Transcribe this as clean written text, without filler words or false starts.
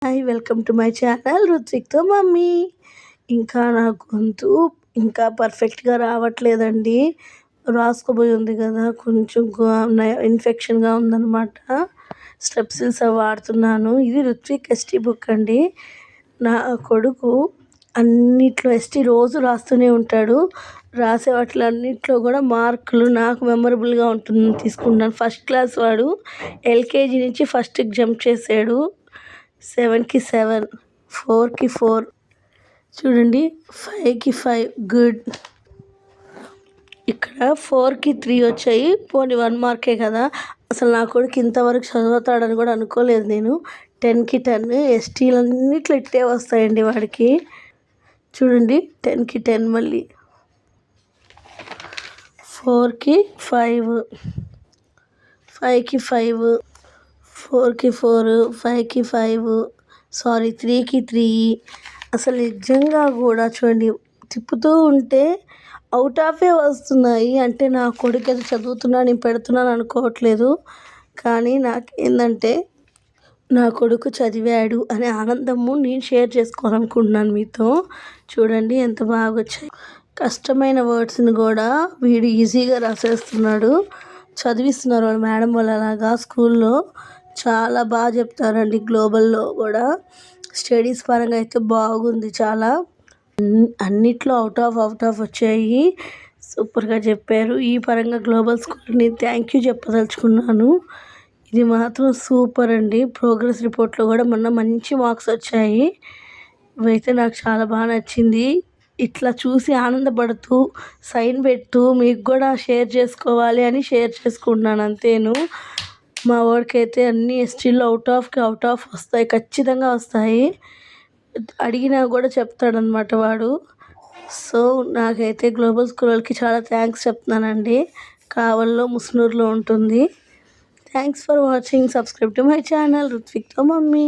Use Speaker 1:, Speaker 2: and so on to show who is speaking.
Speaker 1: Hi welcome to my channel రుత్విక్తో mummy. ఇంకా నా గొంతు ఇంకా పర్ఫెక్ట్గా రావట్లేదండి. రాసుకోబోయి ఉంది కదా, కొంచెం ఇన్ఫెక్షన్గా ఉందన్నమాట. స్ట్రెప్సిల్స్ అవి వాడుతున్నాను. ఇది రుత్విక్ ఎస్టీ బుక్ అండి. నా కొడుకు అన్నిట్లో ఎస్టీ రోజు రాస్తూనే ఉంటాడు. రాసే వాటిలన్నిట్లో కూడా మార్కులు నాకు మెమరబుల్గా ఉంటుంది తీసుకుంటాను. ఫస్ట్ క్లాస్ వాడు ఎల్కేజీ నుంచి ఫస్ట్కి జంప్ చేసాడు. 7కి 7, 4కి 4, చూడండి 5కి 5 గుడ్. ఇక్కడ 4కి 3 వచ్చాయి. పోనీ 1 మార్కే కదా. అసలు నా కొడుకు ఇంతవరకు చదువుతాడని కూడా అనుకోలేదు నేను. 10కి 10 ఎస్టీలన్నిట్లో ఇట్టే వస్తాయండి వాడికి. చూడండి 10కి 10, మళ్ళీ 4కి 5, 5కి 5, 4కి 4, 5కి 5, సారీ 3కి 3. అసలు నిజంగా కూడా చూడండి, తిప్పుతూ ఉంటే అవుట్ ఆఫే వస్తున్నాయి. అంటే నా కొడుకు ఏదో చదువుతున్నా నేను పెడుతున్నాను అనుకోవట్లేదు. కానీ నాకేందంటే నా కొడుకు చదివాడు అనే ఆనందము నేను షేర్ చేసుకోవాలనుకుంటున్నాను మీతో. చూడండి ఎంత బాగా వచ్చాయి. కష్టమైన వర్డ్స్ని కూడా వీడు ఈజీగా రాసేస్తున్నాడు. చదివిస్తున్నారు వాళ్ళ మేడం వాళ్ళు అలాగా స్కూల్లో. చాలా బాగా చెప్తారండి. గ్లోబల్లో కూడా స్టడీస్ పరంగా అయితే బాగుంది చాలా. అన్నిట్లో అవుట్ ఆఫ్ వచ్చాయి. సూపర్గా చెప్పారు. ఈ పరంగా గ్లోబల్ స్కూల్ని థ్యాంక్ యూ చెప్పదలుచుకున్నాను. ఇది మాత్రం సూపర్ అండి. ప్రోగ్రెస్ రిపోర్ట్లో కూడా మొన్న మంచి మార్క్స్ వచ్చాయి. ఇవైతే నాకు చాలా బాగా నచ్చింది. ఇట్లా చూసి ఆనందపడుతూ సైన్ పెడుతూ మీకు కూడా షేర్ చేసుకోవాలి అని షేర్ చేసుకుంటున్నాను అంతేను. మా వాడికైతే అన్ని ఎస్టీల్లో అవుట్ ఆఫ్ వస్తాయి, ఖచ్చితంగా వస్తాయి. అడిగినా కూడా చెప్తాడనమాట వాడు. సో నాకైతే గ్లోబల్ స్కూల్ వాళ్ళకి చాలా థ్యాంక్స్ చెప్తున్నానండి. కావల్లో ముస్నూరులో ఉంటుంది. Thanks for watching. Subscribe to my channel రుత్విక్తో మమ్మీ.